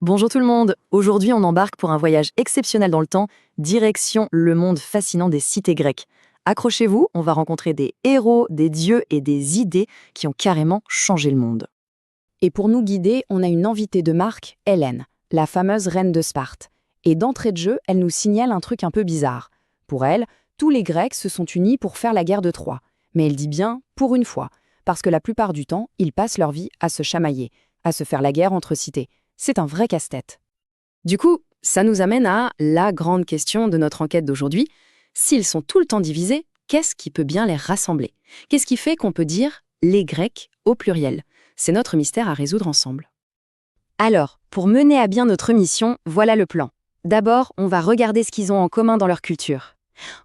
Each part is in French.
Bonjour tout le monde, aujourd'hui on embarque pour un voyage exceptionnel dans le temps, direction le monde fascinant des cités grecques. Accrochez-vous, on va rencontrer des héros, des dieux et des idées qui ont carrément changé le monde. Et pour nous guider, on a une invitée de marque, Hélène, la fameuse reine de Sparte. Et d'entrée de jeu, elle nous signale un truc un peu bizarre. Pour elle, tous les Grecs se sont unis pour faire la guerre de Troie. Mais elle dit bien « pour une fois », parce que la plupart du temps, ils passent leur vie à se chamailler, à se faire la guerre entre cités. C'est un vrai casse-tête. Du coup, ça nous amène à la grande question de notre enquête d'aujourd'hui. S'ils sont tout le temps divisés, qu'est-ce qui peut bien les rassembler? Qu'est-ce qui fait qu'on peut dire « les Grecs » au pluriel? C'est notre mystère à résoudre ensemble. Alors, pour mener à bien notre mission, voilà le plan. D'abord, on va regarder ce qu'ils ont en commun dans leur culture.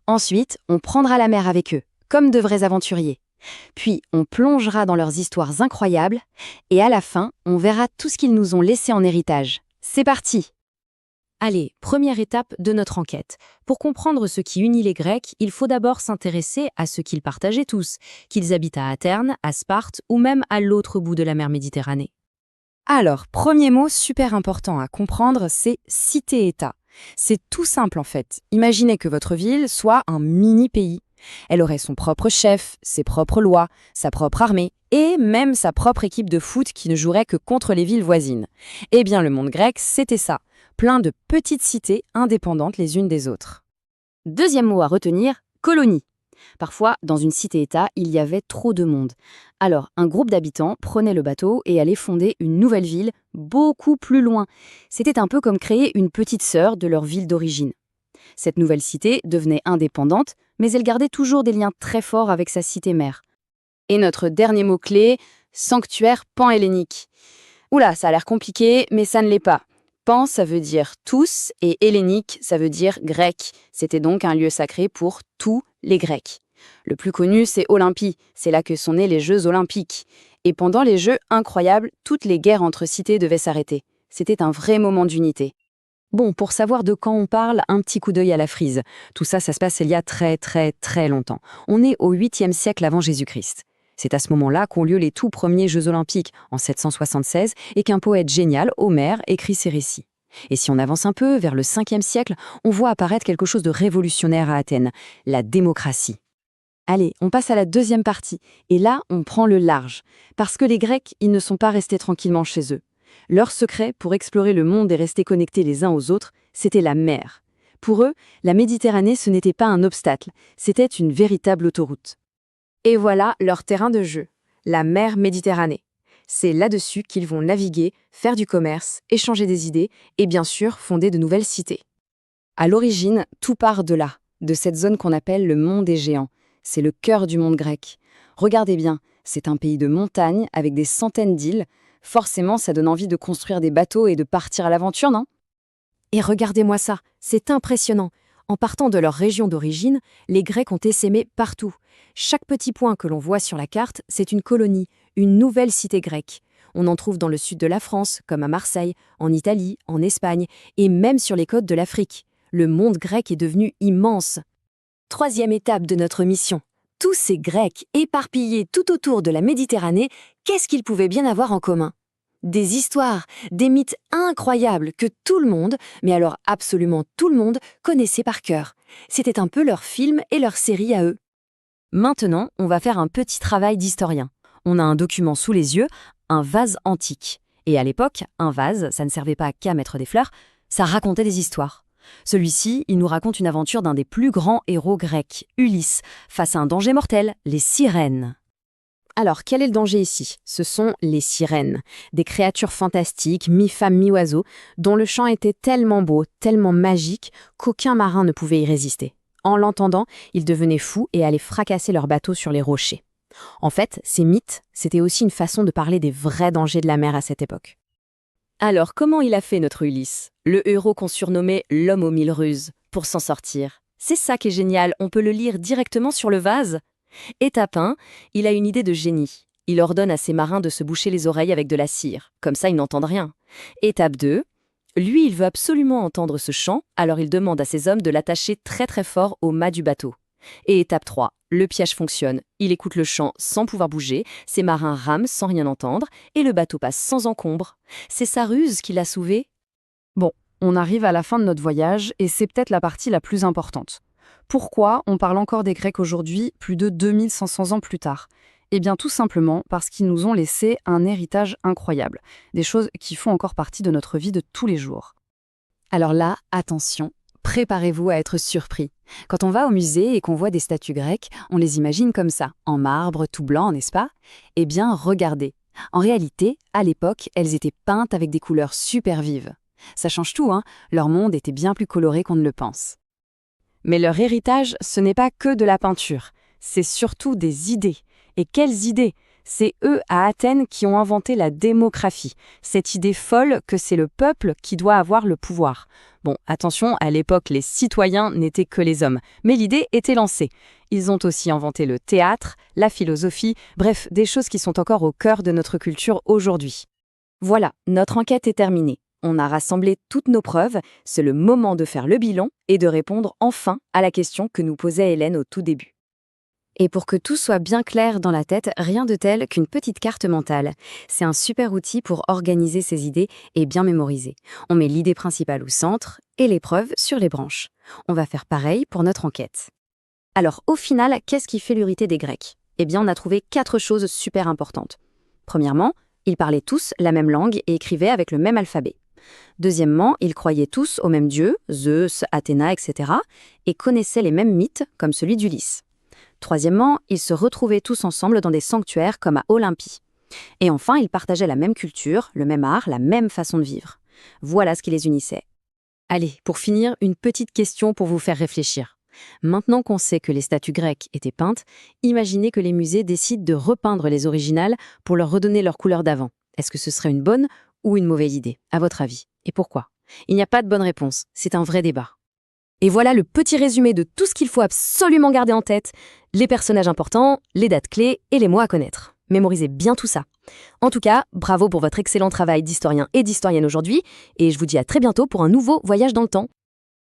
Ensuite, on prendra la mer avec eux, comme de vrais aventuriers. Puis, on plongera dans leurs histoires incroyables, et à la fin, on verra tout ce qu'ils nous ont laissé en héritage. C'est parti! Allez, première étape de notre enquête. Pour comprendre ce qui unit les Grecs, il faut d'abord s'intéresser à ce qu'ils partageaient tous, qu'ils habitent à Aterne, à Sparte ou même à l'autre bout de la mer Méditerranée. Alors, premier mot super important à comprendre, c'est cité-État. C'est tout simple en fait. Imaginez que votre ville soit un mini-pays. Elle aurait son propre chef, ses propres lois, sa propre armée et même sa propre équipe de foot qui ne jouerait que contre les villes voisines. Eh bien, le monde grec, c'était ça. Plein de petites cités indépendantes les unes des autres. Deuxième mot à retenir, colonie. Parfois, dans une cité-État, il y avait trop de monde. Alors, un groupe d'habitants prenait le bateau et allait fonder une nouvelle ville beaucoup plus loin. C'était un peu comme créer une petite sœur de leur ville d'origine. Cette nouvelle cité devenait indépendante, mais elle gardait toujours des liens très forts avec sa cité-mère. Et notre dernier mot-clé, sanctuaire panhellénique. Oula, ça a l'air compliqué, mais ça ne l'est pas. Pan, ça veut dire tous, et hellénique, ça veut dire grec. C'était donc un lieu sacré pour tous les Grecs. Le plus connu, c'est Olympie. C'est là que sont nés les Jeux olympiques. Et pendant les Jeux incroyables, toutes les guerres entre cités devaient s'arrêter. C'était un vrai moment d'unité. Bon, pour savoir de quand on parle, un petit coup d'œil à la frise. Tout ça, ça se passe il y a très longtemps. On est au 8e siècle avant Jésus-Christ. C'est à ce moment-là qu'ont lieu les tout premiers Jeux olympiques, en 776, et qu'un poète génial, Homère, écrit ses récits. Et si on avance un peu, vers le 5e siècle, on voit apparaître quelque chose de révolutionnaire à Athènes, la démocratie. Allez, on passe à la deuxième partie, et là, on prend le large. Parce que les Grecs, ils ne sont pas restés tranquillement chez eux. Leur secret pour explorer le monde et rester connectés les uns aux autres, c'était la mer. Pour eux, la Méditerranée, ce n'était pas un obstacle, c'était une véritable autoroute. Et voilà leur terrain de jeu, la mer Méditerranée. C'est là-dessus qu'ils vont naviguer, faire du commerce, échanger des idées et bien sûr fonder de nouvelles cités. À l'origine, tout part de là, de cette zone qu'on appelle le monde des géants. C'est le cœur du monde grec. Regardez bien, c'est un pays de montagnes avec des centaines d'îles. Forcément, ça donne envie de construire des bateaux et de partir à l'aventure, non? Et regardez-moi ça, c'est impressionnant. En partant de leur région d'origine, les Grecs ont essaimé partout. Chaque petit point que l'on voit sur la carte, c'est une colonie, une nouvelle cité grecque. On en trouve dans le sud de la France, comme à Marseille, en Italie, en Espagne, et même sur les côtes de l'Afrique. Le monde grec est devenu immense. Troisième étape de notre mission. Tous ces Grecs éparpillés tout autour de la Méditerranée, qu'est-ce qu'ils pouvaient bien avoir en commun? Des histoires, des mythes incroyables que tout le monde, mais alors absolument tout le monde, connaissait par cœur. C'était un peu leur film et leur série à eux. Maintenant, on va faire un petit travail d'historien. On a un document sous les yeux, un vase antique. Et à l'époque, un vase, ça ne servait pas qu'à mettre des fleurs, ça racontait des histoires. Celui-ci, il nous raconte une aventure d'un des plus grands héros grecs, Ulysse, face à un danger mortel, les sirènes. Alors, quel est le danger ici? Ce sont les sirènes, des créatures fantastiques, mi-femmes, mi-oiseaux, dont le chant était tellement beau, tellement magique, qu'aucun marin ne pouvait y résister. En l'entendant, ils devenaient fous et allaient fracasser leurs bateaux sur les rochers. En fait, ces mythes, c'était aussi une façon de parler des vrais dangers de la mer à cette époque. Alors, comment il a fait notre Ulysse, le héros qu'on surnommait l'homme aux mille ruses, pour s'en sortir? C'est ça qui est génial, on peut le lire directement sur le vase. Étape 1, il a une idée de génie. Il ordonne à ses marins de se boucher les oreilles avec de la cire, comme ça ils n'entendent rien. Étape 2, lui il veut absolument entendre ce chant, alors il demande à ses hommes de l'attacher très fort au mât du bateau. Et étape 3, le piège fonctionne, il écoute le chant sans pouvoir bouger, ses marins rament sans rien entendre, et le bateau passe sans encombre. C'est sa ruse qui l'a sauvé, Bon, on arrive à la fin de notre voyage et c'est peut-être la partie la plus importante. Pourquoi on parle encore des Grecs aujourd'hui, plus de 2500 ans plus tard? Eh bien tout simplement parce qu'ils nous ont laissé un héritage incroyable, des choses qui font encore partie de notre vie de tous les jours. Alors là, attention, préparez-vous à être surpris. Quand on va au musée et qu'on voit des statues grecques, on les imagine comme ça, en marbre, tout blanc, n'est-ce pas? Eh bien, regardez. En réalité, à l'époque, elles étaient peintes avec des couleurs super vives. Ça change tout, hein? Leur monde était bien plus coloré qu'on ne le pense. Mais leur héritage, ce n'est pas que de la peinture, c'est surtout des idées. Et quelles idées! C'est eux, à Athènes, qui ont inventé la démographie, cette idée folle que c'est le peuple qui doit avoir le pouvoir. Bon, attention, à l'époque, les citoyens n'étaient que les hommes, mais l'idée était lancée. Ils ont aussi inventé le théâtre, la philosophie, bref, des choses qui sont encore au cœur de notre culture aujourd'hui. Voilà, notre enquête est terminée. On a rassemblé toutes nos preuves, c'est le moment de faire le bilan et de répondre enfin à la question que nous posait Hélène au tout début. Et pour que tout soit bien clair dans la tête, rien de tel qu'une petite carte mentale. C'est un super outil pour organiser ses idées et bien mémoriser. On met l'idée principale au centre et les preuves sur les branches. On va faire pareil pour notre enquête. Alors, au final, qu'est-ce qui fait l'unité des Grecs? Eh bien, on a trouvé 4 choses super importantes. Premièrement, ils parlaient tous la même langue et écrivaient avec le même alphabet. Deuxièmement, ils croyaient tous au même dieu, Zeus, Athéna, etc., et connaissaient les mêmes mythes, comme celui d'Ulysse. Troisièmement, ils se retrouvaient tous ensemble dans des sanctuaires comme à Olympie. Et enfin, ils partageaient la même culture, le même art, la même façon de vivre. Voilà ce qui les unissait. Allez, pour finir, une petite question pour vous faire réfléchir. Maintenant qu'on sait que les statues grecques étaient peintes, imaginez que les musées décident de repeindre les originales pour leur redonner leur couleur d'avant. Est-ce que ce serait une bonne ou une mauvaise idée, à votre avis? Et pourquoi? Il n'y a pas de bonne réponse, c'est un vrai débat. Et voilà le petit résumé de tout ce qu'il faut absolument garder en tête, les personnages importants, les dates clés et les mots à connaître. Mémorisez bien tout ça. En tout cas, bravo pour votre excellent travail d'historien et d'historienne aujourd'hui, et je vous dis à très bientôt pour un nouveau voyage dans le temps.